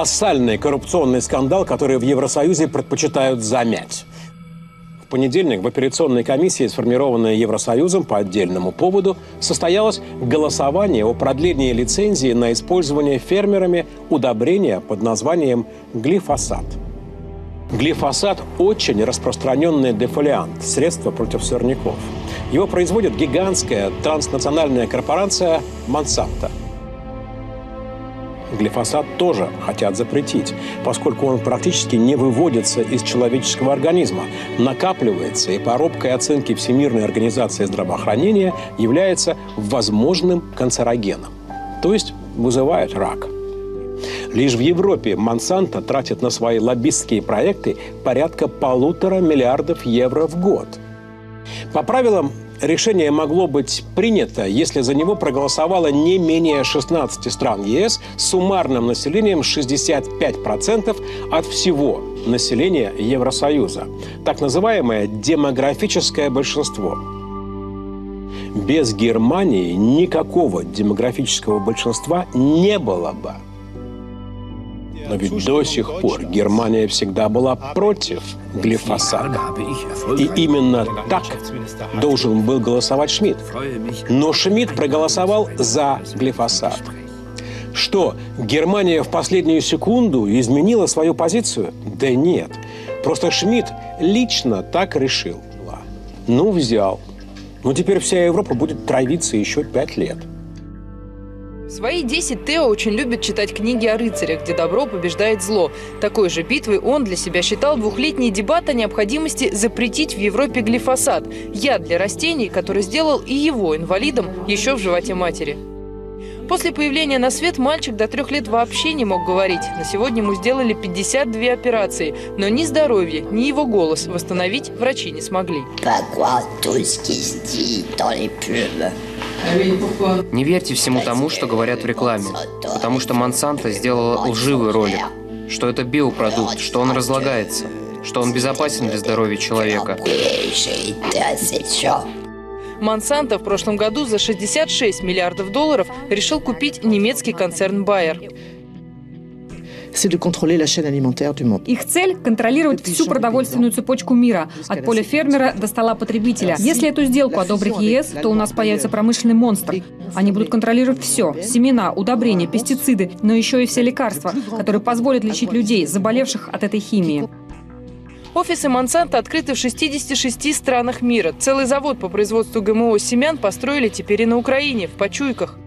колоссальный коррупционный скандал, который в Евросоюзе предпочитают замять. В понедельник в операционной комиссии, сформированной Евросоюзом по отдельному поводу, состоялось голосование о продлении лицензии на использование фермерами удобрения под названием глифосат. Глифосат – очень распространенный дефолиант, средство против сорняков. Его производит гигантская транснациональная корпорация Monsanto. Глифосат тоже хотят запретить, поскольку он практически не выводится из человеческого организма, накапливается и по робкой оценке Всемирной организации здравоохранения является возможным канцерогеном, то есть вызывает рак. Лишь в Европе Monsanto тратит на свои лоббистские проекты порядка 1,5 миллиарда евро в год. По правилам, решение могло быть принято, если за него проголосовало не менее 16 стран ЕС с суммарным населением 65% от всего населения Евросоюза. Так называемое демографическое большинство. Без Германии никакого демографического большинства не было бы. Но ведь до сих пор Германия всегда была против глифосата. И именно так должен был голосовать Шмидт. Но Шмидт проголосовал за глифосат. Что, Германия в последнюю секунду изменила свою позицию? Да нет. Просто Шмидт лично так решил. Ну, взял. Ну, теперь вся Европа будет травиться еще 5 лет. В свои 10 Тео очень любит читать книги о рыцарях, где добро побеждает зло. Такой же битвой он для себя считал двухлетний дебат о необходимости запретить в Европе глифосат – яд для растений, который сделал и его инвалидом еще в животе матери. После появления на свет мальчик до 3 лет вообще не мог говорить. На сегодня ему сделали 52 операции, но ни здоровье, ни его голос восстановить врачи не смогли. Не верьте всему тому, что говорят в рекламе, потому что Monsanto сделала лживый ролик, что это биопродукт, что он разлагается, что он безопасен для здоровья человека. Monsanto в прошлом году за 66 миллиардов долларов решил купить немецкий концерн Bayer. Их цель – контролировать всю продовольственную цепочку мира, от поля фермера до стола потребителя. Если эту сделку одобрит ЕС, то у нас появится промышленный монстр. Они будут контролировать все – семена, удобрения, пестициды, но еще и все лекарства, которые позволят лечить людей, заболевших от этой химии. Офисы Monsanto открыты в 66 странах мира. Целый завод по производству ГМО семян построили теперь и на Украине, в Почуйках.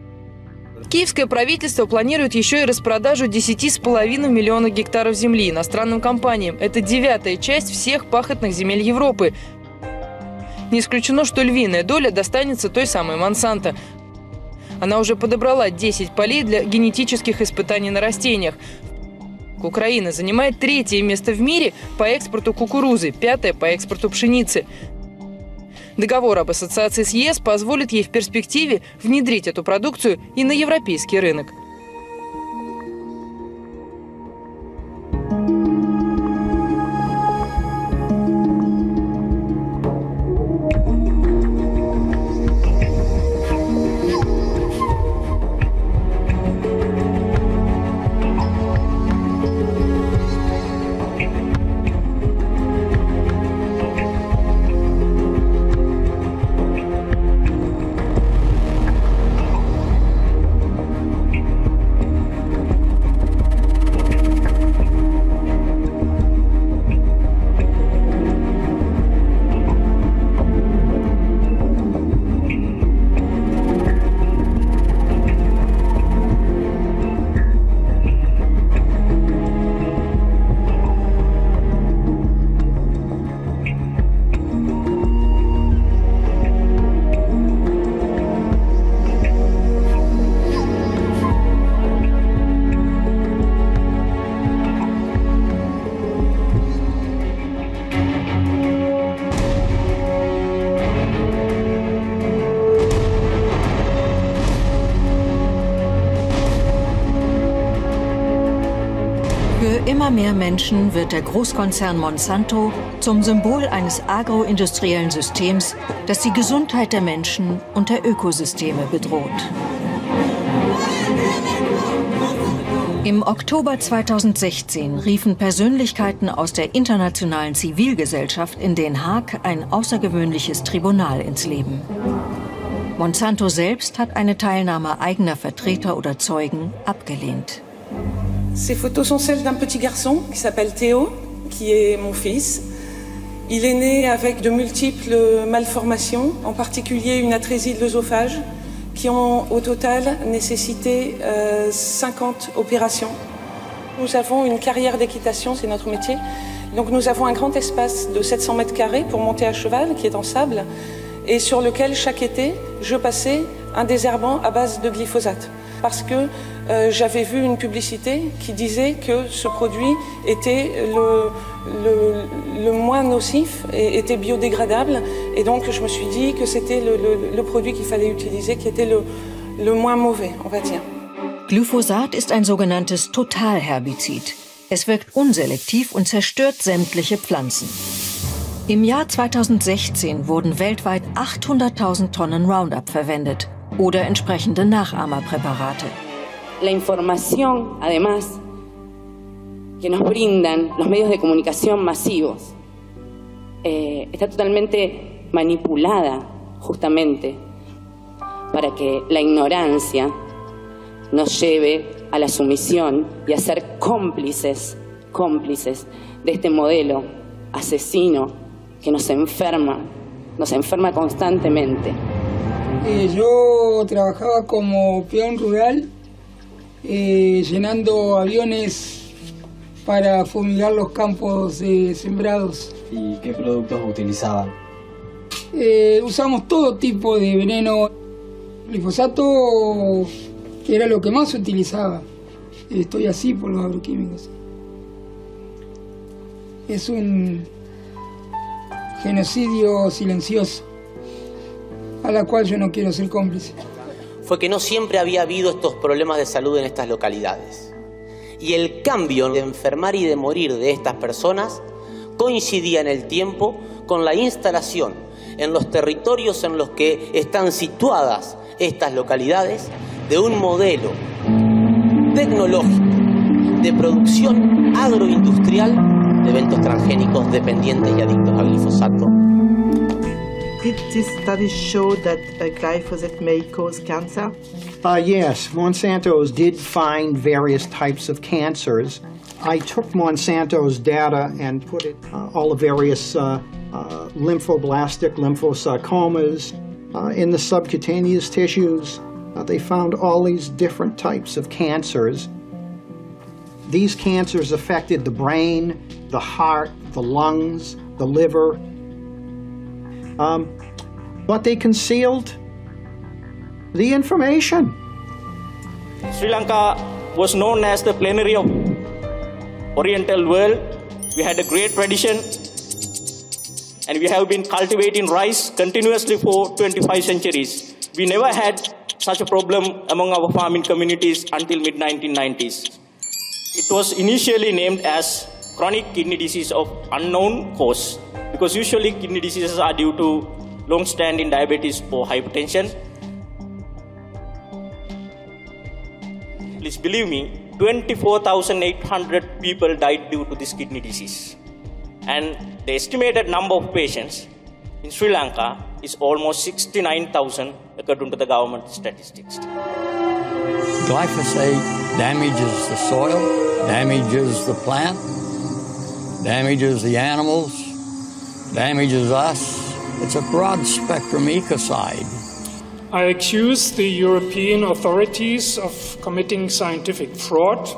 Киевское правительство планирует еще и распродажу 10,5 миллионов гектаров земли иностранным компаниям. Это 9-я часть всех пахотных земель Европы. Не исключено, что львиная доля достанется той самой Monsanto. Она уже подобрала 10 полей для генетических испытаний на растениях. Украина занимает 3-е место в мире по экспорту кукурузы, 5-е по экспорту пшеницы. Договор об ассоциации с ЕС позволит ей в перспективе внедрить эту продукцию и на европейский рынок. immer mehr Menschen wird der Großkonzern Monsanto zum Symbol eines agroindustriellen Systems, das die Gesundheit der Menschen und der Ökosysteme bedroht. Im Oktober 2016 riefen Persönlichkeiten aus der internationalen Zivilgesellschaft in Den Haag ein außergewöhnliches Tribunal ins Leben. Monsanto selbst hat eine Teilnahme eigener Vertreter oder Zeugen abgelehnt. Ces photos sont celles d'un petit garçon qui s'appelle Théo, qui est mon fils. Il est né avec de multiples malformations, en particulier une atrésie de l'œsophage, qui ont au total nécessité 50 opérations. Nous avons une carrière d'équitation, c'est notre métier. Donc nous avons un grand espace de 700 mètres carrés pour monter à cheval, qui est en sable, et sur lequel chaque été, je passais un désherbant à base de glyphosate. Parce que j'avais vu une publicité qui disait que ce produit était le moins nocif et était biodégradable. Et donc je me suis dit que c'était le produit qu'il fallait utiliser, qui était le moins mauvais, on va dire. Glyphosat ist ein sogenanntes Totalherbizid. Es wirkt unselektiv und zerstört sämtliche Pflanzen. Im Jahr 2016 wurden weltweit 800.000 Tonnen Roundup verwendet oder entsprechende Nachahmerpräparate. La información, además, que nos brindan los medios de comunicación masivos, está totalmente manipulada justamente para que la ignorancia nos lleve a la sumisión y a ser cómplices de este modelo asesino que nos enferma constantemente. Yo trabajaba como peón rural, llenando aviones para fumigar los campos sembrados. ¿Y qué productos utilizaban? Usamos todo tipo de veneno. Glifosato, que era lo que más se utilizaba. Estoy así por los agroquímicos. Es un genocidio silencioso, a la cual yo no quiero ser cómplice. Fue que no siempre había habido estos problemas de salud en estas localidades. Y el cambio de enfermar y de morir de estas personas coincidía en el tiempo con la instalación en los territorios en los que están situadas estas localidades de un modelo tecnológico de producción agroindustrial de eventos transgénicos dependientes y adictos al glifosato. Did this study show that glyphosate may cause cancer? Yes, Monsanto's did find various types of cancers. I took Monsanto's data and put it all the various lymphoblastic lymphosarcomas in the subcutaneous tissues. They found all these different types of cancers. These cancers affected the brain, the heart, the lungs, the liver. But they concealed the information. Sri Lanka was known as the plenary of Oriental world. We had a great tradition, and we have been cultivating rice continuously for 25 centuries. We never had such a problem among our farming communities until mid-1990s. It was initially named as chronic kidney disease of unknown cause, because usually kidney diseases are due to long-standing diabetes or hypertension. Please believe me, 24,800 people died due to this kidney disease. And the estimated number of patients in Sri Lanka is almost 69,000 according to the government statistics. Glyphosate damages the soil, damages the plant, damages the animals, damages us. It's a broad-spectrum ecocide. I accuse the European authorities of committing scientific fraud.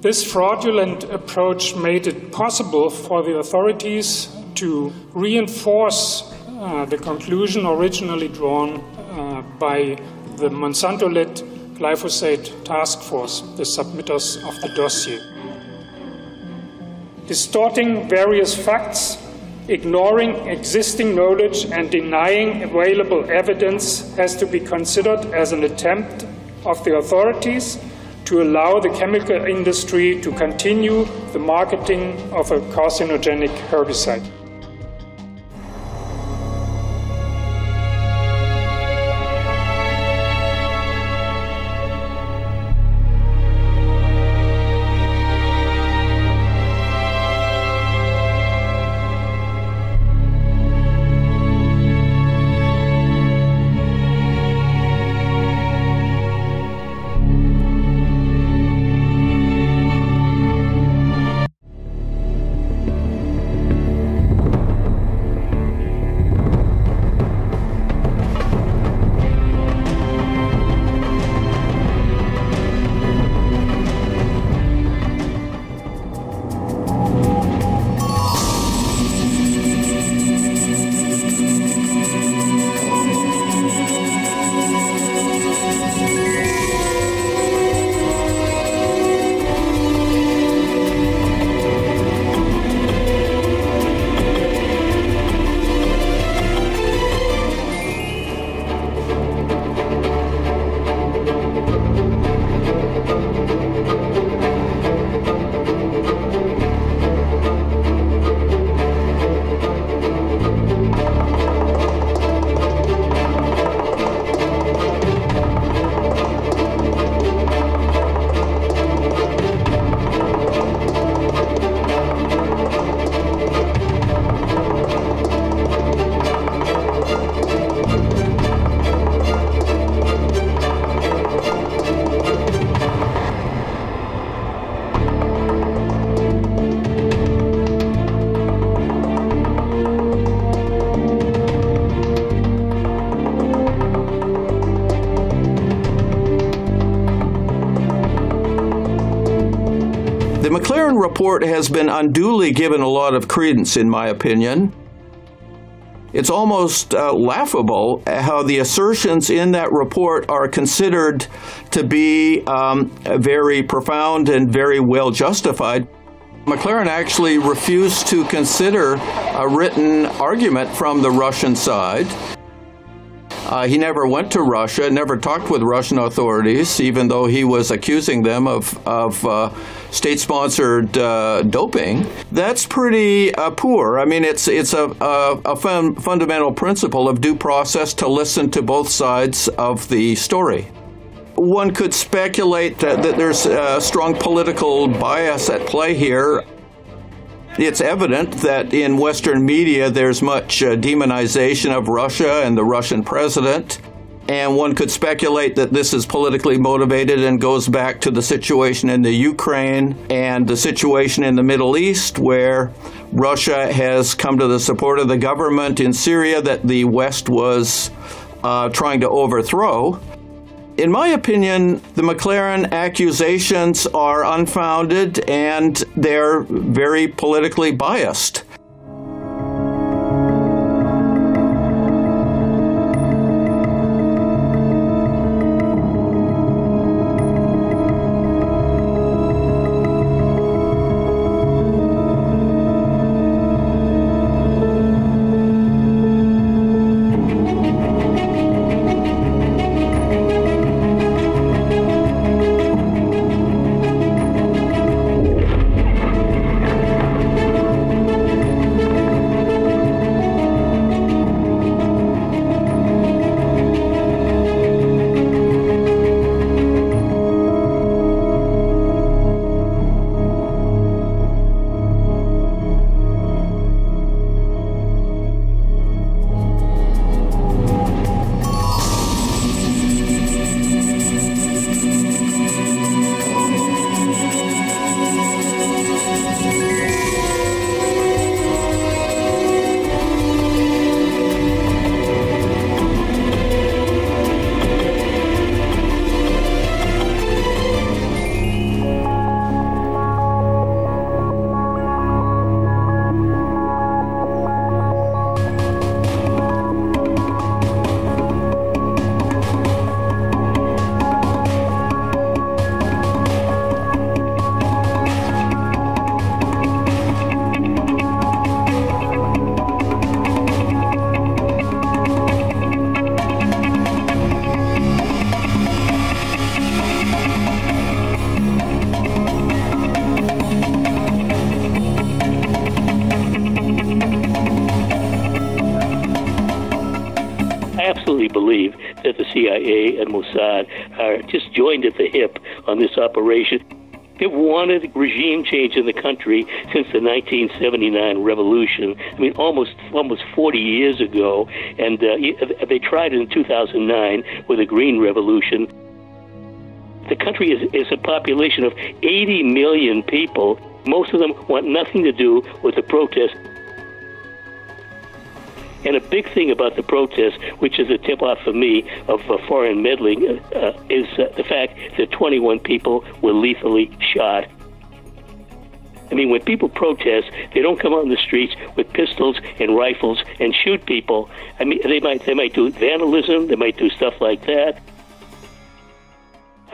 This fraudulent approach made it possible for the authorities to reinforce the conclusion originally drawn by the Monsanto-led glyphosate task force, the submitters of the dossier. Distorting various facts, ignoring existing knowledge and denying available evidence has to be considered as an attempt of the authorities to allow the chemical industry to continue the marketing of a carcinogenic herbicide. McLaren report has been unduly given a lot of credence, in my opinion. It's almost laughable how the assertions in that report are considered to be very profound and very well justified. McLaren actually refused to consider a written argument from the Russian side. He never went to Russia, never talked with Russian authorities, even though he was accusing them of state-sponsored doping. That's pretty poor. I mean, it's a fundamental principle of due process to listen to both sides of the story. One could speculate that there's a strong political bias at play here. It's evident that in Western media there's much demonization of Russia and the Russian president, and one could speculate that this is politically motivated and goes back to the situation in the Ukraine and the situation in the Middle East, where Russia has come to the support of the government in Syria that the West was trying to overthrow. In my opinion, the McLaren accusations are unfounded and they're very politically biased. Believe that the CIA and Mossad are just joined at the hip on this operation. They've wanted regime change in the country since the 1979 revolution. I mean, almost 40 years ago. And they tried it in 2009 with the Green Revolution. The country is a population of 80 million people. Most of them want nothing to do with the protests. And a big thing about the protests, which is a tip-off for me of foreign meddling, is the fact that 21 people were lethally shot. I mean, when people protest, they don't come out in the streets with pistols and rifles and shoot people. I mean, they might do vandalism, they might do stuff like that.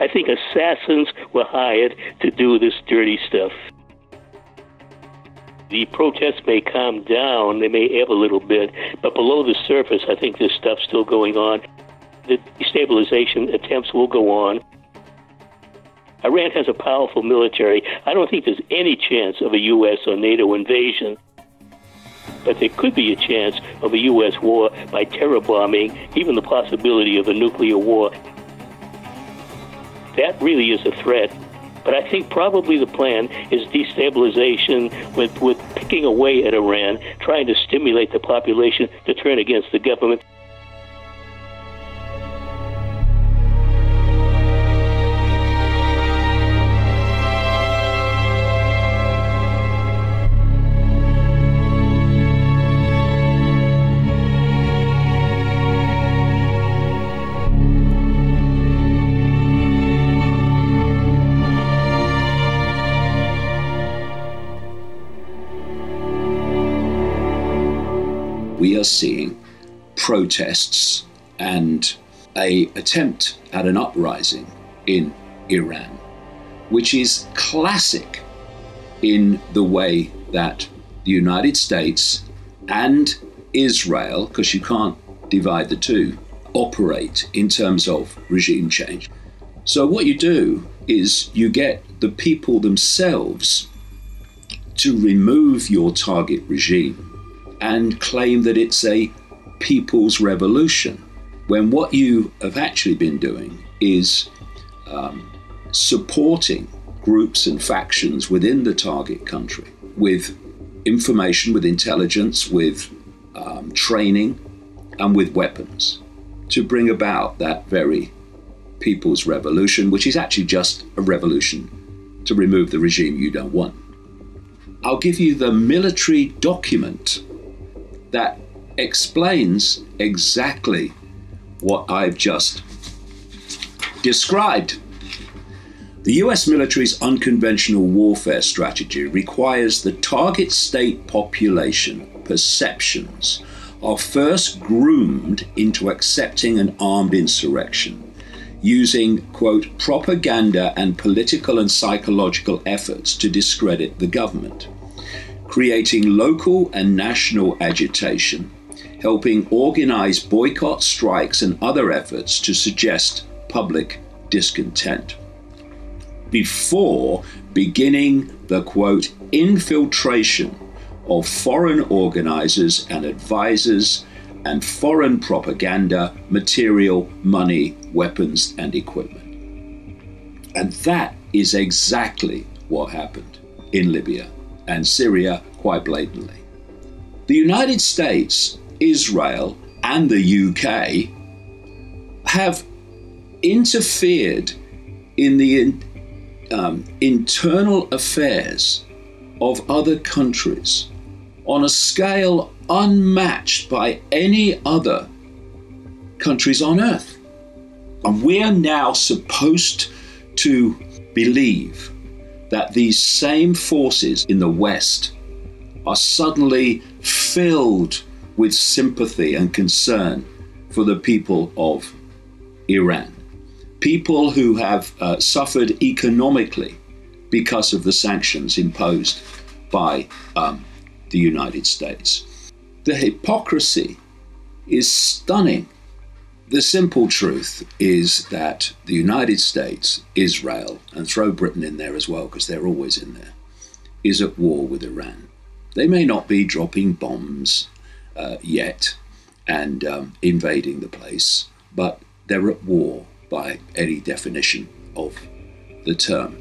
I think assassins were hired to do this dirty stuff. The protests may calm down, they may ebb a little bit, but below the surface, I think there's stuff still going on. The destabilization attempts will go on. Iran has a powerful military. I don't think there's any chance of a U.S. or NATO invasion. But there could be a chance of a U.S. war by terror bombing, even the possibility of a nuclear war. That really is a threat. But I think probably the plan is destabilization with picking away at Iran, trying to stimulate the population to turn against the government. seeing protests and an attempt at an uprising in Iran, which is classic in the way that the United States and Israel, because you can't divide the two, operate in terms of regime change. So what you do is you get the people themselves to remove your target regime and claim that it's a people's revolution, when what you have actually been doing is supporting groups and factions within the target country with information, with intelligence, with training, and with weapons to bring about that very people's revolution, which is actually just a revolution to remove the regime you don't want. I'll give you the military document that explains exactly what I've just described. The US military's unconventional warfare strategy requires the target state population perceptions are first groomed into accepting an armed insurrection using, quote, propaganda and political and psychological efforts to discredit the government, creating local and national agitation, helping organize boycott strikes and other efforts to suggest public discontent, before beginning the, quote, infiltration of foreign organizers and advisors and foreign propaganda, material, money, weapons, and equipment. And that is exactly what happened in Libya and Syria quite blatantly. The United States, Israel, and the UK have interfered in the internal affairs of other countries on a scale unmatched by any other countries on earth. And we are now supposed to believe that these same forces in the West are suddenly filled with sympathy and concern for the people of Iran. People who have suffered economically because of the sanctions imposed by the United States. The hypocrisy is stunning. The simple truth is that the United States, Israel, and throw Britain in there as well, because they're always in there, is at war with Iran. They may not be dropping bombs yet and invading the place, but they're at war by any definition of the term.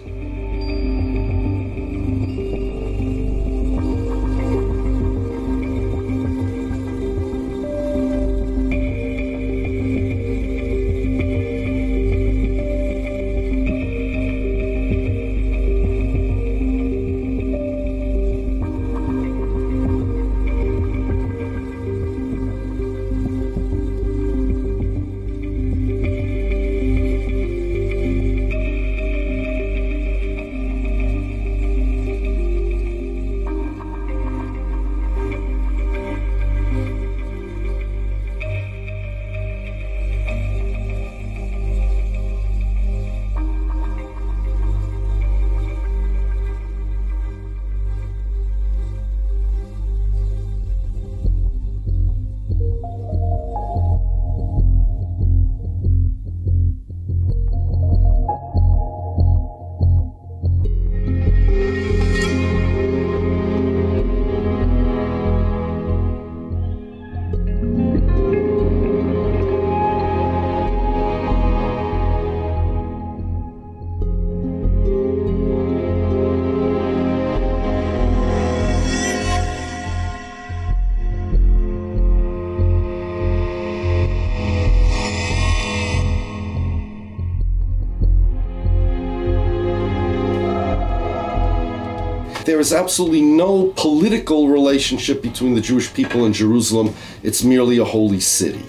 There is absolutely no political relationship between the Jewish people and Jerusalem. It's merely a holy city.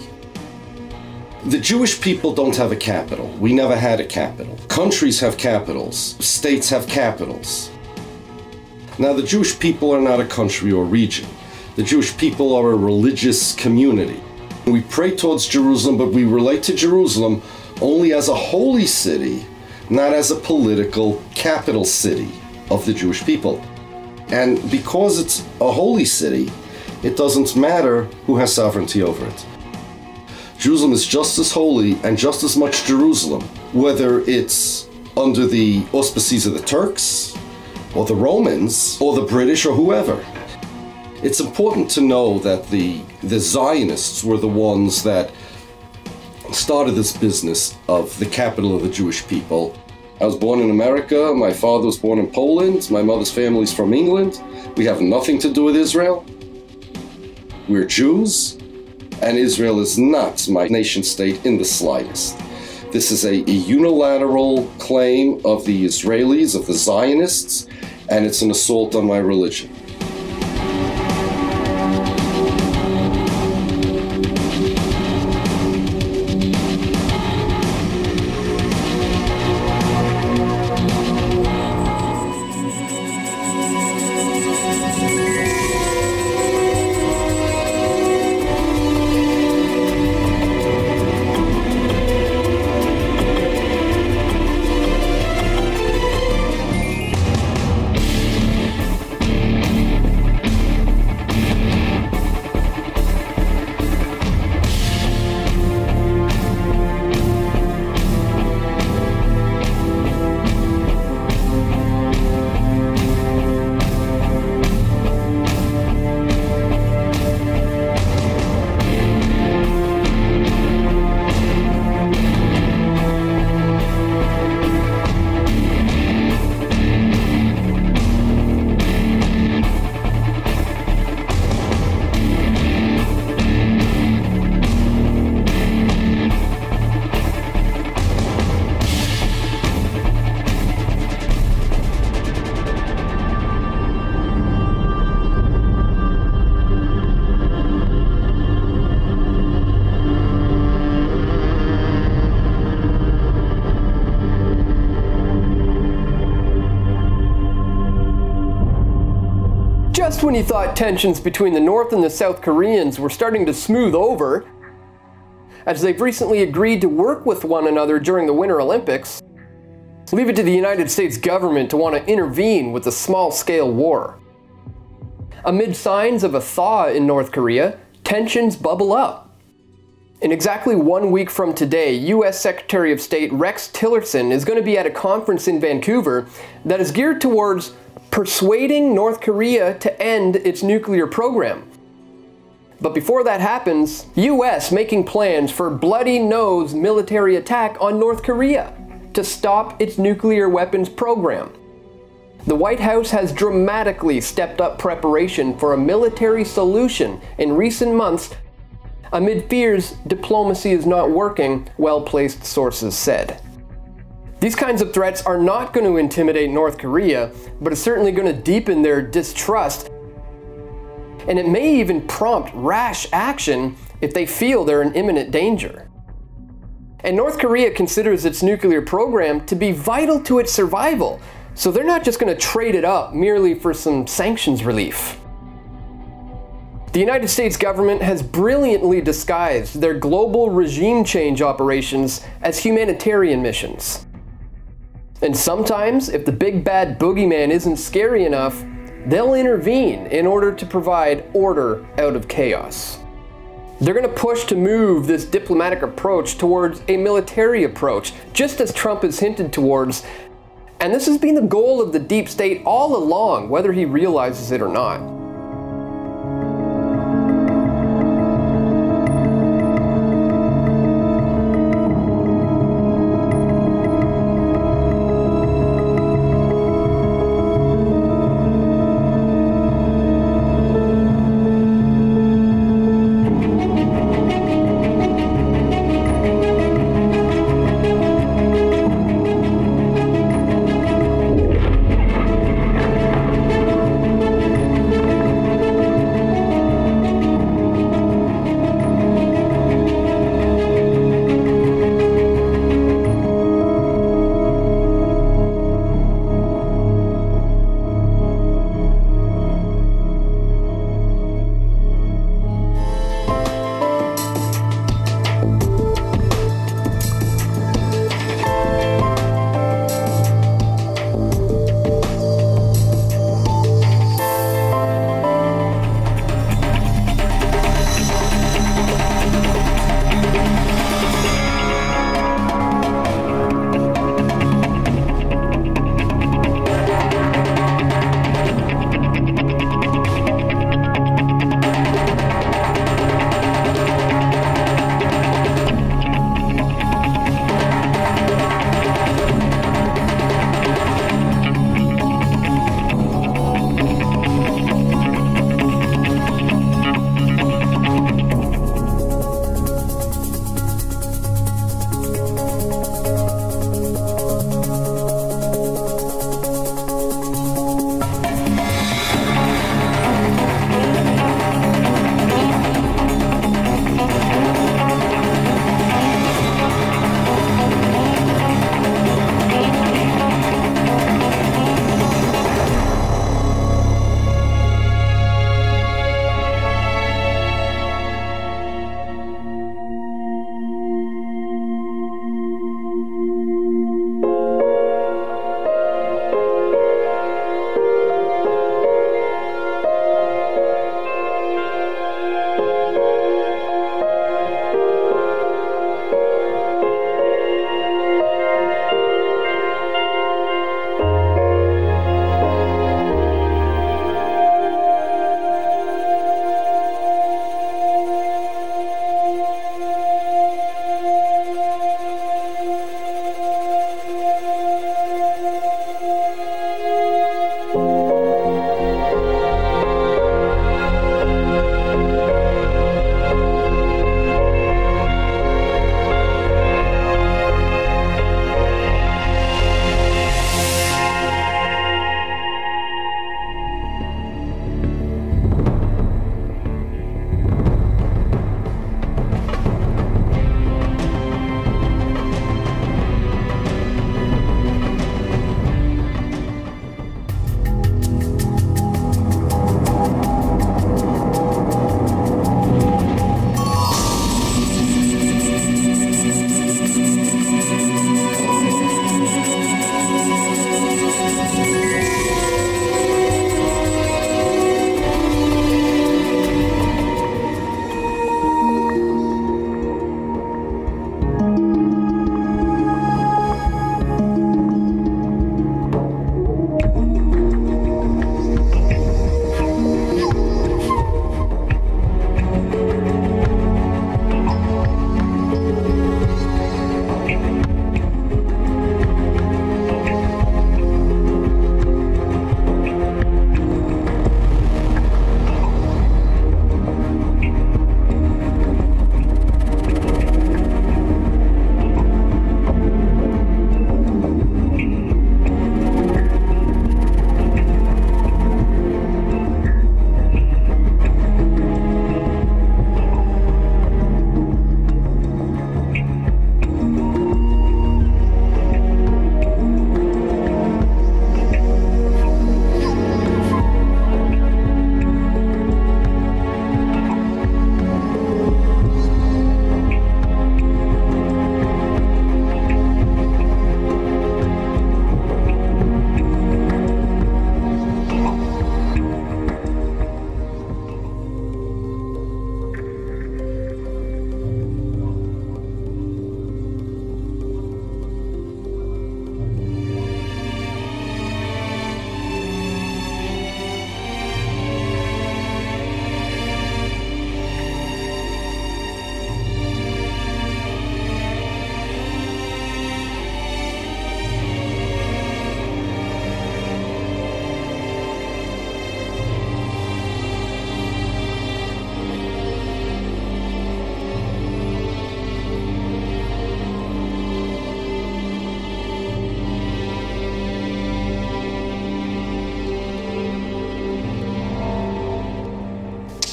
The Jewish people don't have a capital. We never had a capital. Countries have capitals. States have capitals. Now, the Jewish people are not a country or region. The Jewish people are a religious community. We pray towards Jerusalem, but we relate to Jerusalem only as a holy city, not as a political capital city of the Jewish people. And because it's a holy city, it doesn't matter who has sovereignty over it. Jerusalem is just as holy and just as much Jerusalem, whether it's under the auspices of the Turks, or the Romans, or the British, or whoever. It's important to know that the Zionists were the ones that started this business of the capital of the Jewish people. I was born in America, my father was born in Poland, my mother's family's from England. We have nothing to do with Israel. We're Jews, and Israel is not my nation state in the slightest. This is a unilateral claim of the Israelis, of the Zionists, and it's an assault on my religion. Just when you thought tensions between the North and the South Koreans were starting to smooth over, as they've recently agreed to work with one another during the Winter Olympics, leave it to the United States government to want to intervene with a small-scale war. Amid signs of a thaw in North Korea, tensions bubble up. In exactly 1 week from today, U.S. Secretary of State Rex Tillerson is going to be at a conference in Vancouver that is geared towards persuading North Korea to end its nuclear program. But before that happens, U.S. making plans for bloody-nose military attack on North Korea to stop its nuclear weapons program. The White House has dramatically stepped up preparation for a military solution in recent months amid fears diplomacy is not working, well-placed sources said. These kinds of threats are not going to intimidate North Korea, but it's certainly going to deepen their distrust. And it may even prompt rash action if they feel they're in imminent danger. And North Korea considers its nuclear program to be vital to its survival, so they're not just going to trade it up merely for some sanctions relief. The United States government has brilliantly disguised their global regime change operations as humanitarian missions. And sometimes, if the big bad boogeyman isn't scary enough, they'll intervene in order to provide order out of chaos. They're going to push to move this diplomatic approach towards a military approach, just as Trump has hinted towards, and this has been the goal of the deep state all along, whether he realizes it or not.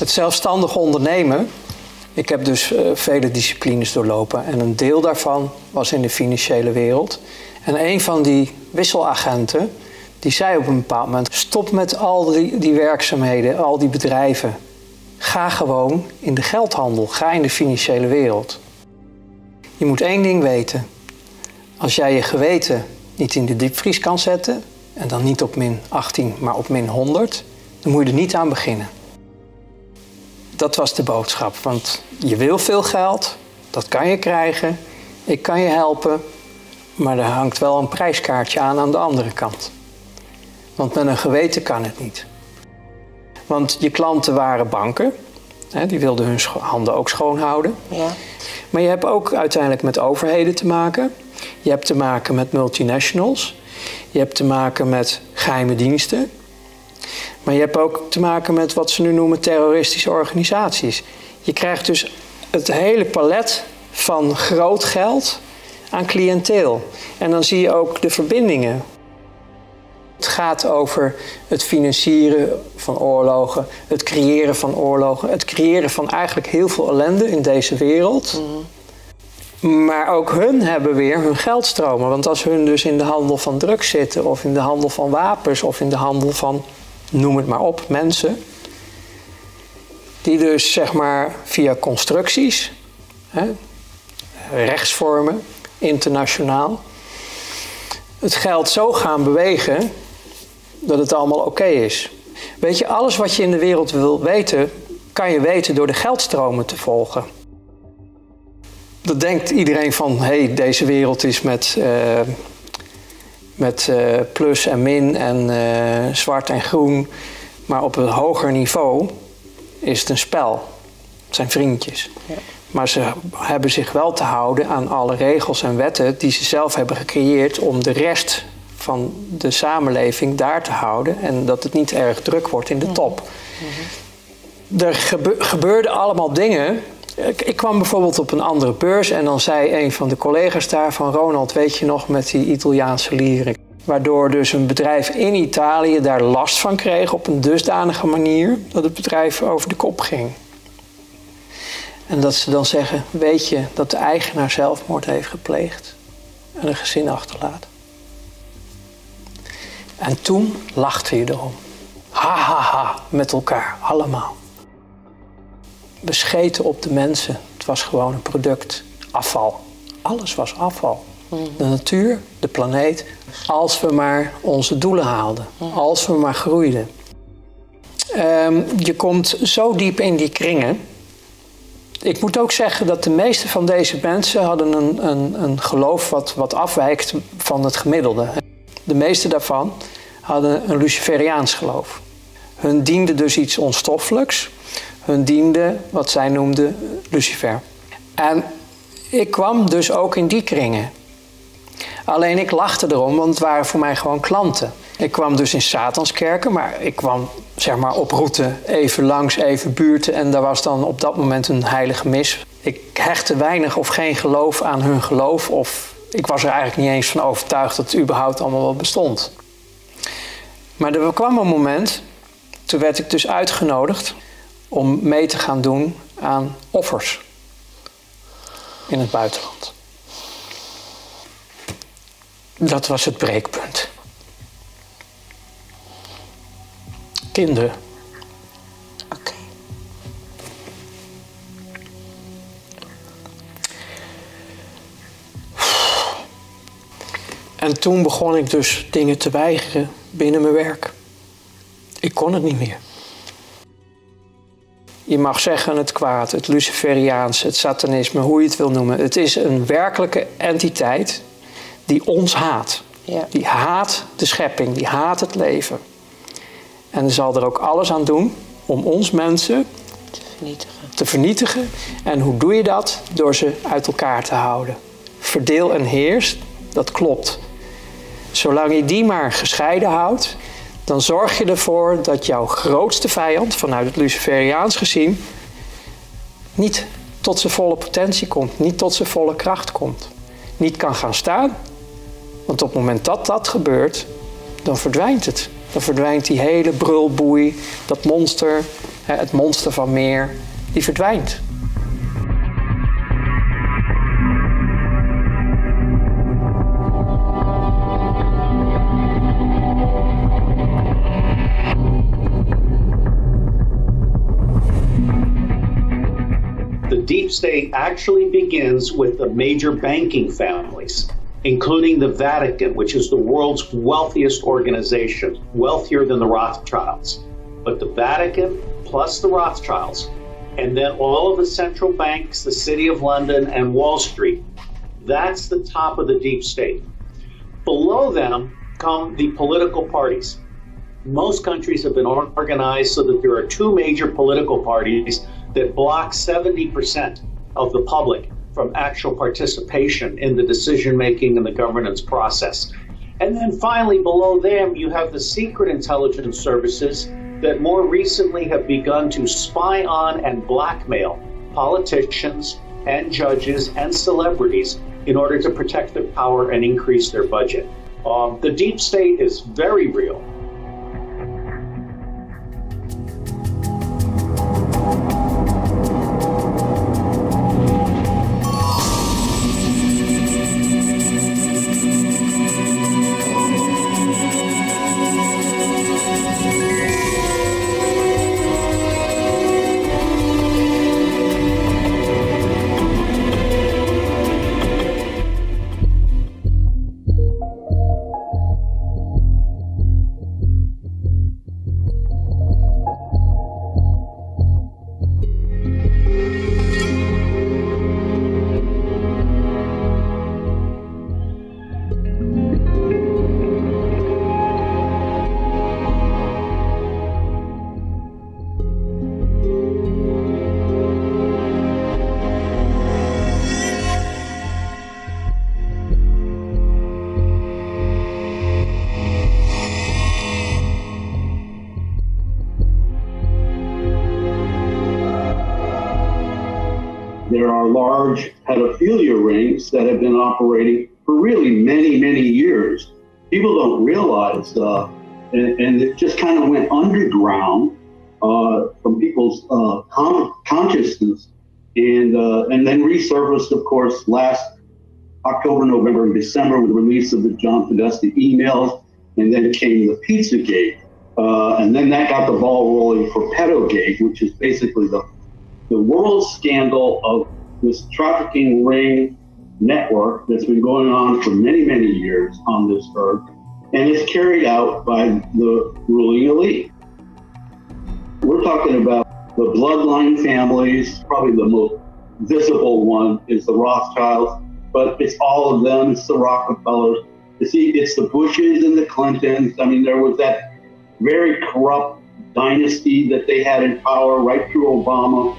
Het zelfstandig ondernemen. Ik heb dus vele disciplines doorlopen en een deel daarvan was in de financiële wereld. En een van die wisselagenten, die zei op een bepaald moment, stop met al die werkzaamheden, al die bedrijven. Ga gewoon in de geldhandel, ga in de financiële wereld. Je moet één ding weten. Als jij je geweten niet in de diepvries kan zetten, en dan niet op min 18, maar op min 100, dan moet je er niet aan beginnen. Dat was de boodschap, want je wil veel geld, dat kan je krijgen, ik kan je helpen, maar er hangt wel een prijskaartje aan de andere kant. Want met een geweten kan het niet. Want je klanten waren banken, hè, die wilden hun handen ook schoon houden. Ja. Maar je hebt ook uiteindelijk met overheden te maken. Je hebt te maken met multinationals. Je hebt te maken met geheime diensten. Maar je hebt ook te maken met wat ze nu noemen terroristische organisaties. Je krijgt dus het hele palet van groot geld aan cliënteel. En dan zie je ook de verbindingen. Het gaat over het financieren van oorlogen, het creëren van oorlogen, het creëren van eigenlijk heel veel ellende in deze wereld. Maar ook hun hebben weer hun geldstromen. Want als hun dus in de handel van drugs zitten, of in de handel van wapens, of in de handel van, noem het maar op, mensen. Die dus zeg maar via constructies, hè, rechtsvormen, internationaal, het geld zo gaan bewegen dat het allemaal oké is. Weet je, alles wat je in de wereld wil weten, kan je weten door de geldstromen te volgen. Dat denkt iedereen van, hé, deze wereld is met plus en min en zwart en groen. Maar op een hoger niveau is het een spel. Het zijn vriendjes. Ja. Maar ze hebben zich wel te houden aan alle regels en wetten die ze zelf hebben gecreëerd om de rest van de samenleving daar te houden en dat het niet erg druk wordt in de top. Er gebeurden allemaal dingen. Ik kwam bijvoorbeeld op een andere beurs en dan zei een van de collega's daar van Ronald, weet je nog, met die Italiaanse lieren. Waardoor dus een bedrijf in Italië daar last van kreeg op een dusdanige manier dat het bedrijf over de kop ging. En dat ze dan zeggen, weet je dat de eigenaar zelfmoord heeft gepleegd en een gezin achterlaat. En toen lachte je erom. Ha, ha, ha, met elkaar, allemaal. Bescheten op de mensen. Het was gewoon een product. Afval. Alles was afval. De natuur, de planeet. Als we maar onze doelen haalden. Als we maar groeiden. Je komt zo diep in die kringen. Ik moet ook zeggen dat de meeste van deze mensen hadden een geloof wat afwijkt van het gemiddelde. De meeste daarvan hadden een Luciferiaans geloof. Hun diende dus iets onstoffelijks. Hun diende wat zij noemden Lucifer. En ik kwam dus ook in die kringen. Alleen ik lachte erom, want het waren voor mij gewoon klanten. Ik kwam dus in Satanskerken, maar ik kwam zeg maar op route even langs, even buurten. En daar was dan op dat moment een heilige mis. Ik hechtte weinig of geen geloof aan hun geloof. Of ik was er eigenlijk niet eens van overtuigd dat het überhaupt allemaal wel bestond. Maar er kwam een moment, toen werd ik dus uitgenodigd om mee te gaan doen aan offers in het buitenland. Dat was het breekpunt. Kinderen. Oké. En toen begon ik dus dingen te weigeren binnen mijn werk. Ik kon het niet meer. Je mag zeggen het kwaad, het Luciferiaanse, het satanisme, hoe je het wil noemen. Het is een werkelijke entiteit die ons haat. Ja. Die haat de schepping, die haat het leven. En zal er ook alles aan doen om ons mensen te vernietigen. En hoe doe je dat? Door ze uit elkaar te houden. Verdeel en heers, dat klopt. Zolang je die maar gescheiden houdt, dan zorg je ervoor dat jouw grootste vijand, vanuit het Luciferiaans gezien, niet tot zijn volle potentie komt, niet tot zijn volle kracht komt. Niet kan gaan staan, want op het moment dat dat gebeurt, dan verdwijnt het. Dan verdwijnt die hele brulboei, dat monster, Het monster van meer, die verdwijnt. The deep state actually begins with the major banking families, including the Vatican, which is the world's wealthiest organization, wealthier than the Rothschilds. But the Vatican plus the Rothschilds, and then all of the central banks, the City of London, and Wall Street, that's the top of the deep state. Below them come the political parties. Most countries have been organized so that there are two major political parties that block 70% of the public from actual participation in the decision-making and the governance process. And then finally, below them, you have the secret intelligence services that more recently have begun to spy on and blackmail politicians and judges and celebrities in order to protect their power and increase their budget. The deep state is very real. There are large pedophilia rings that have been operating for really many, many years. People don't realize, and it just kind of went underground from people's consciousness, and then resurfaced, of course, last October, November, and December with the release of the John Podesta emails, and then came the Pizzagate, and then that got the ball rolling for Pedogate, which is basically the world scandal of this trafficking ring network that's been going on for many, many years on this earth, and it's carried out by the ruling elite. We're talking about the bloodline families. Probably the most visible one is the Rothschilds, but it's all of them. It's the Rockefellers. It's the Bushes and the Clintons. I mean, there was that very corrupt dynasty that they had in power right through Obama.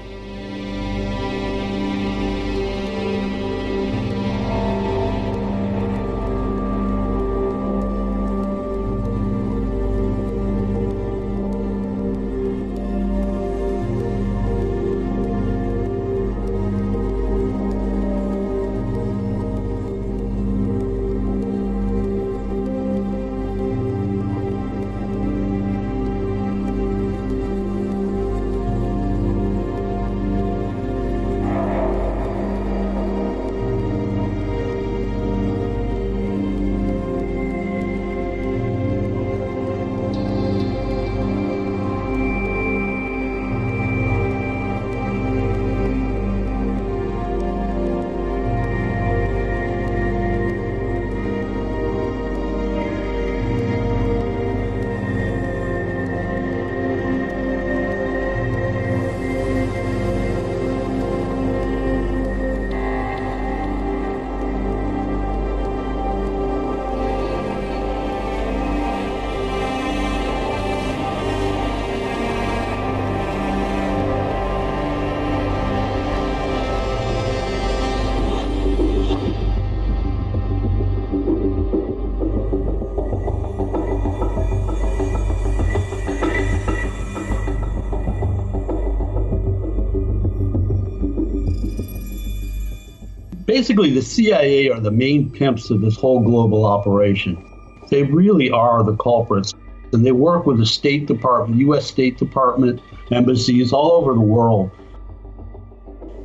Basically, the CIA are the main pimps of this whole global operation. They really are the culprits. And they work with the State Department, U.S. State Department, embassies all over the world.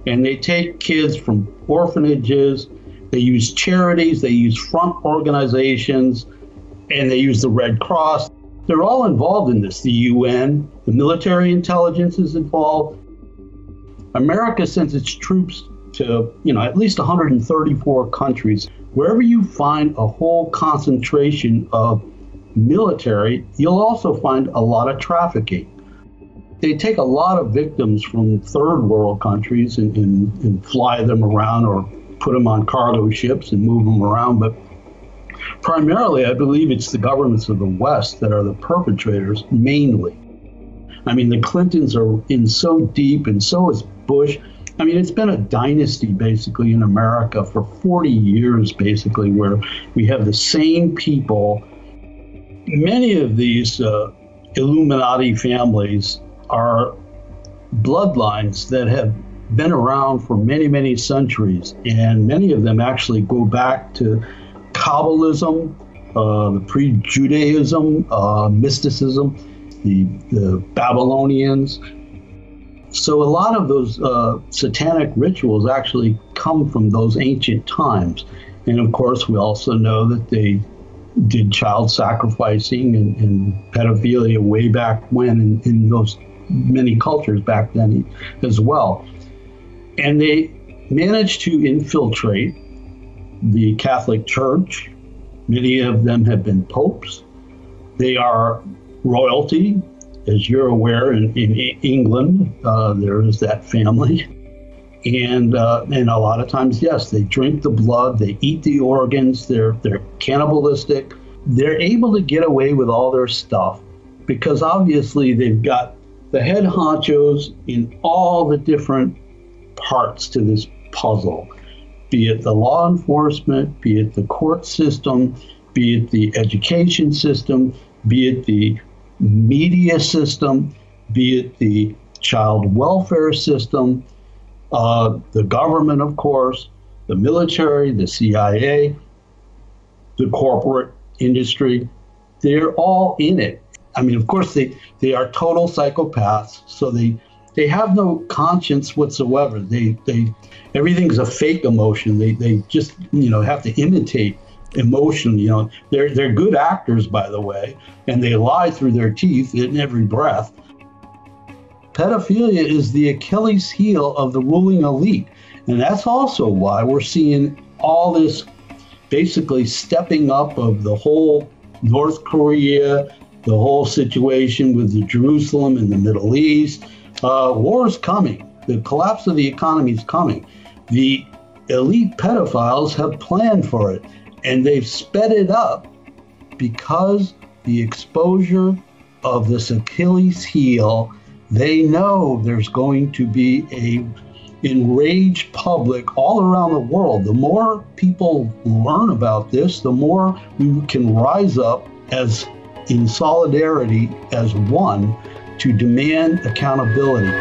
And they take kids from orphanages, they use charities, they use front organizations, and they use the Red Cross. They're all involved in this. The UN, the military intelligence is involved. America sends its troops to, at least 134 countries. Wherever you find a whole concentration of military, you'll also find a lot of trafficking. They take a lot of victims from third world countries and fly them around or put them on cargo ships and move them around. But primarily, I believe it's the governments of the West that are the perpetrators, mainly. I mean, the Clintons are in so deep, and so is Bush. I mean, it's been a dynasty, basically, in America for 40 years, basically, where we have the same people. Many of these Illuminati families are bloodlines that have been around for many, many centuries, and many of them actually go back to Kabbalism, the pre-Judaism, mysticism, the Babylonians. So a lot of those satanic rituals actually come from those ancient times. And of course, we also know that they did child sacrificing and pedophilia way back when in those many cultures back then as well. And they managed to infiltrate the Catholic Church. Many of them have been popes. They are royalty. As you're aware, in England, there is that family. And a lot of times, yes, they drink the blood, they eat the organs, they're cannibalistic. They're able to get away with all their stuff because obviously they've got the head honchos in all the different parts to this puzzle, be it the law enforcement, be it the court system, be it the education system, be it the media system, be it the child welfare system, the government, of course, the military, the CIA, the corporate industry. They're all in it. I mean, of course, they are total psychopaths, so they have no conscience whatsoever. Everything's a fake emotion. They just have to imitate emotion. They're good actors, by the way, and they lie through their teeth in every breath. Pedophilia is the Achilles heel of the ruling elite, and that's also why we're seeing all this basically stepping up of the whole North Korea, the whole situation with the Jerusalem and the Middle East. War's coming. The collapse of the economy is coming. The elite pedophiles have planned for it, and they've sped it up because the exposure of this Achilles heel, they know there's going to be a enraged public all around the world. The more people learn about this, the more we can rise up as in solidarity as one to demand accountability.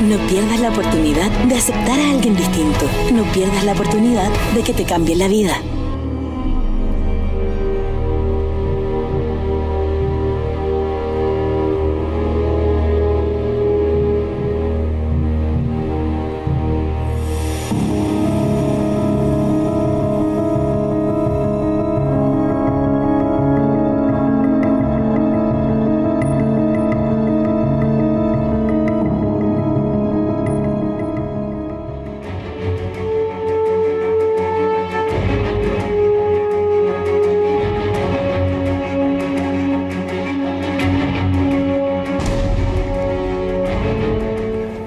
No pierdas la oportunidad de aceptar a alguien distinto. No pierdas la oportunidad de que te cambie la vida.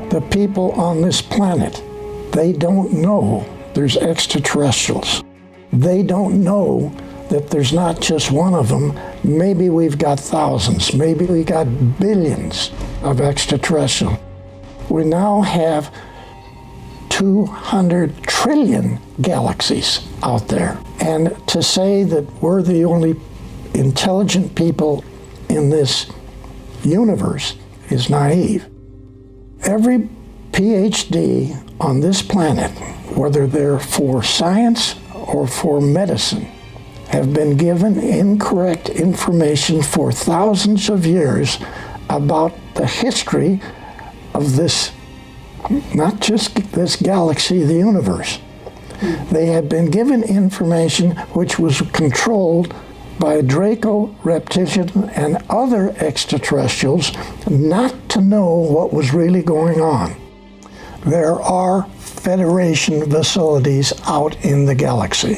The people on this planet, they don't know there's extraterrestrials. They don't know that there's not just one of them. Maybe we've got thousands, maybe we got billions of extraterrestrials. We now have 200 trillion galaxies out there. And to say that we're the only intelligent people in this universe is naive. Every PhD on this planet, whether they're for science or for medicine, have been given incorrect information for thousands of years about the history of this, not just this galaxy, the universe. They have been given information which was controlled by Draco, reptilian, and other extraterrestrials not to know what was really going on. There are Federation facilities out in the galaxy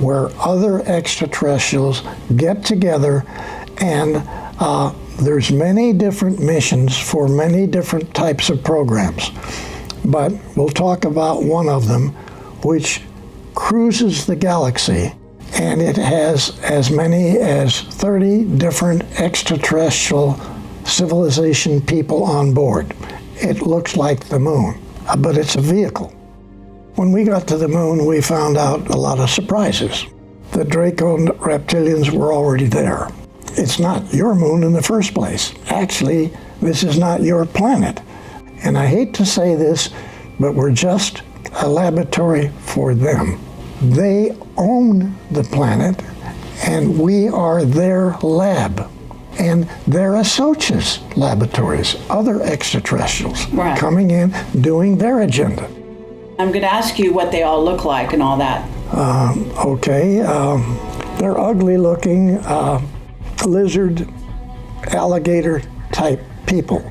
where other extraterrestrials get together, and there's many different missions for many different types of programs. But we'll talk about one of them, which cruises the galaxy, and it has as many as 30 different extraterrestrial civilization people on board. It looks like the moon, but it's a vehicle. When we got to the moon, we found out a lot of surprises. The Draco reptilians were already there. It's not your moon in the first place. Actually, this is not your planet. And I hate to say this, but we're just a laboratory for them. They own the planet, and we are their lab. And they're Asocius laboratories, other extraterrestrials coming in, doing their agenda. I'm going to ask you what they all look like and all that. Okay, they're ugly looking, lizard, alligator type people.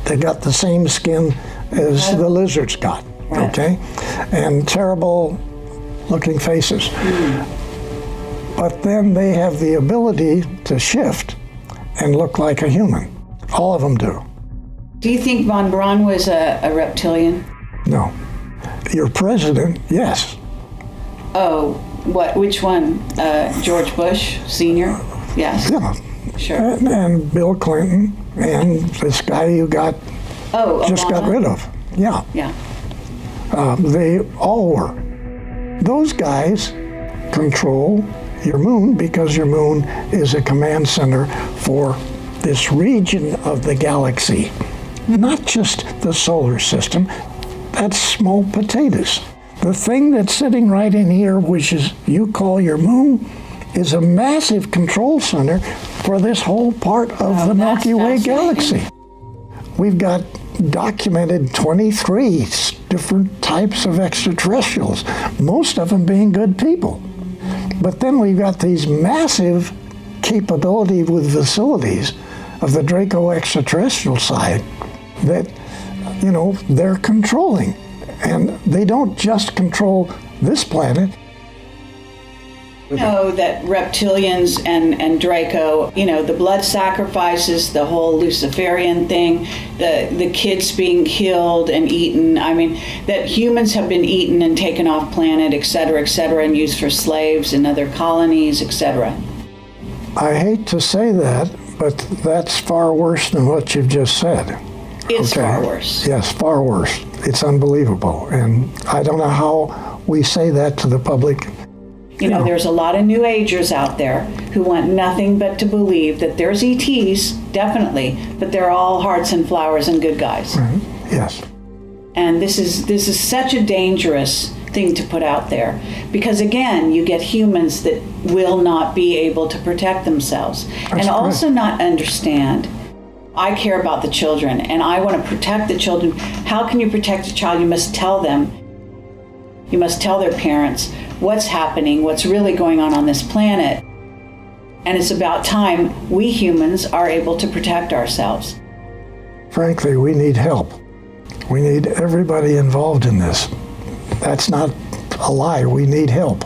They got the same skin as the lizards got, okay? And terrible looking faces. But then they have the ability to shift and look like a human. All of them do. Do you think von Braun was a reptilian? No. Your president, yes. Oh, what? Which one? George Bush Sr.? Yes. Yeah. Sure. And Bill Clinton and this guy you got just got rid of. Yeah. Yeah. They all were. Those guys control your moon because your moon is a command center for this region of the galaxy, not just the solar system. That's small potatoes. The thing that's sitting right in here, which is you call your moon, is a massive control center for this whole part of the Milky Way galaxy. We've got documented 23 different types of extraterrestrials, most of them being good people. But then we've got these massive capability with facilities of the Draco extraterrestrial side that, you know, they're controlling. And they don't just control this planet. You know that reptilians and Draco, you know, the blood sacrifices, the whole Luciferian thing, the kids being killed and eaten. I mean, that humans have been eaten and taken off planet, et cetera, and used for slaves in other colonies, etc. I hate to say that, but that's far worse than what you've just said. It's far worse. Yes, far worse. It's unbelievable. And I don't know how we say that to the public. You know, there's a lot of New Agers out there who want nothing but to believe that there's ETs, definitely, but they're all hearts and flowers and good guys. Yes. And this is such a dangerous thing to put out there, because again, you get humans that will not be able to protect themselves. That's also not understand. I care about the children and I want to protect the children. How can you protect a child? You must tell them. You must tell their parents what's happening, what's really going on this planet. And it's about time we humans are able to protect ourselves. Frankly, we need help. We need everybody involved in this. That's not a lie. We need help.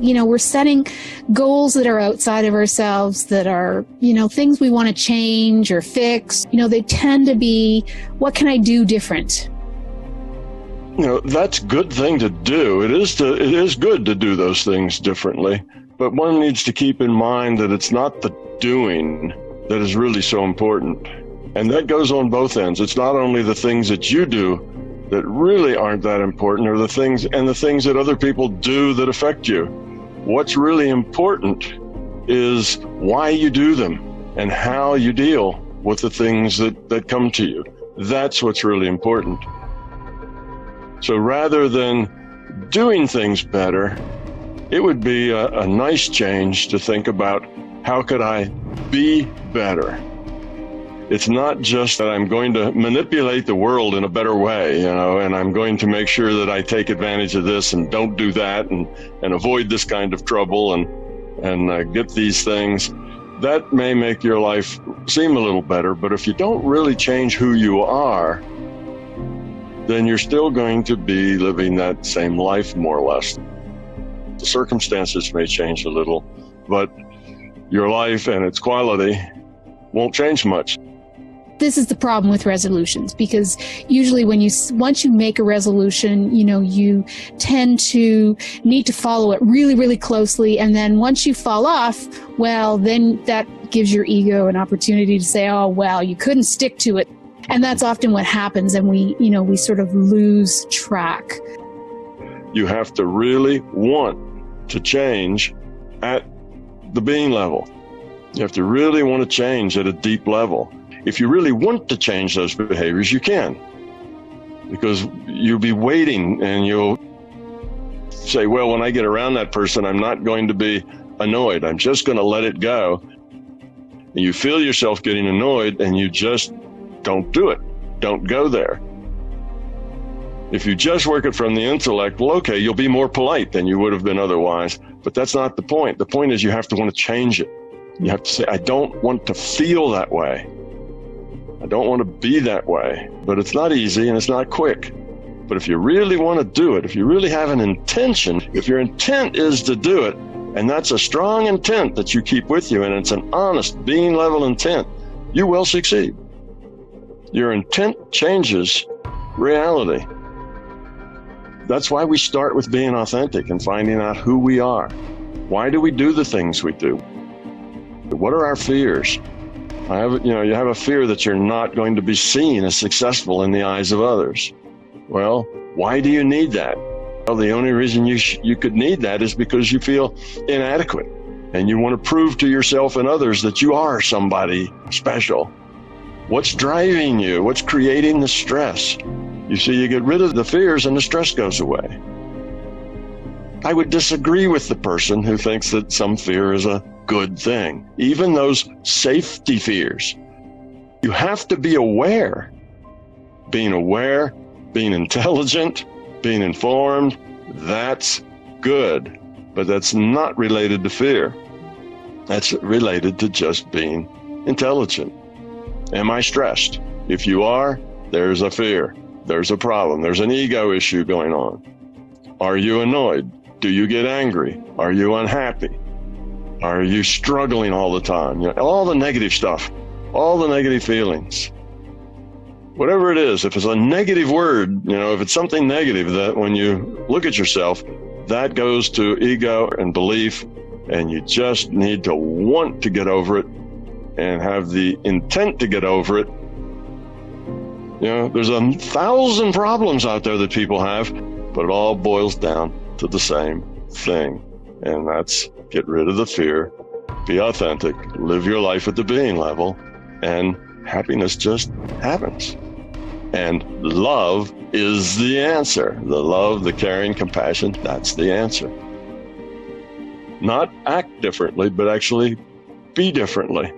we're setting goals that are outside of ourselves, that are, things we want to change or fix. They tend to be, what can I do different? That's a good thing to do. It is good to do those things differently. But one needs to keep in mind that it's not the doing that is really so important. And that goes on both ends. It's not only the things that you do that really aren't that important, or the things that other people do that affect you. What's really important is why you do them and how you deal with the things that come to you. That's what's really important. So rather than doing things better, it would be a nice change to think about, how could I be better? It's not just that I'm going to manipulate the world in a better way, and I'm going to make sure that I take advantage of this and don't do that and avoid this kind of trouble and get these things. That may make your life seem a little better, but if you don't really change who you are, then you're still going to be living that same life, more or less. The circumstances may change a little, but your life and its quality won't change much. This is the problem with resolutions, because usually once you make a resolution, you tend to need to follow it really, really closely. And then once you fall off, well, then that gives your ego an opportunity to say, oh, well, you couldn't stick to it. And that's often what happens. And we sort of lose track. You have to really want to change at the being level. You have to really want to change at a deep level. If you really want to change those behaviors, you can. Because you'll be waiting and you'll say, well, when I get around that person, I'm not going to be annoyed. I'm just going to let it go. And you feel yourself getting annoyed and you just don't do it. Don't go there. If you just work it from the intellect, well, okay, you'll be more polite than you would have been otherwise. But that's not the point. The point is you have to want to change it. You have to say, I don't want to feel that way. I don't want to be that way. But it's not easy and it's not quick. But if you really want to do it, if you really have an intention, if your intent is to do it, and that's a strong intent that you keep with you, and it's an honest, being level intent, you will succeed. Your intent changes reality. That's why we start with being authentic and finding out who we are. Why do we do the things we do? What are our fears? You have a fear that you're not going to be seen as successful in the eyes of others. Well, why do you need that? Well, the only reason you could need that is because you feel inadequate and you want to prove to yourself and others that you are somebody special. What's driving you? What's creating the stress? You see, you get rid of the fears and the stress goes away. I would disagree with the person who thinks that some fear is a good thing, even those safety fears. You have to be aware. Being aware, being intelligent, being informed, that's good, but that's not related to fear. That's related to just being intelligent. Am I stressed? If you are, there's a fear. There's a problem. There's an ego issue going on. Are you annoyed? Do you get angry? Are you unhappy? Are you struggling all the time? All the negative stuff, all the negative feelings. Whatever it is, if it's a negative word, if it's something negative, that when you look at yourself, that goes to ego and belief, and you just need to want to get over it and have the intent to get over it. There's 1,000 problems out there that people have, but it all boils down to the same thing, and that's get rid of the fear, be authentic, live your life at the being level, and happiness just happens. And love is the answer. The love, the caring, compassion, that's the answer. Not act differently, but actually be differently.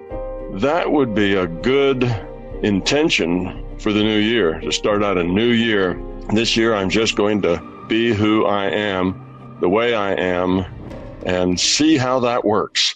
That would be a good intention for the new year, to start out a new year. This year, I'm just going to be who I am, the way I am, and see how that works.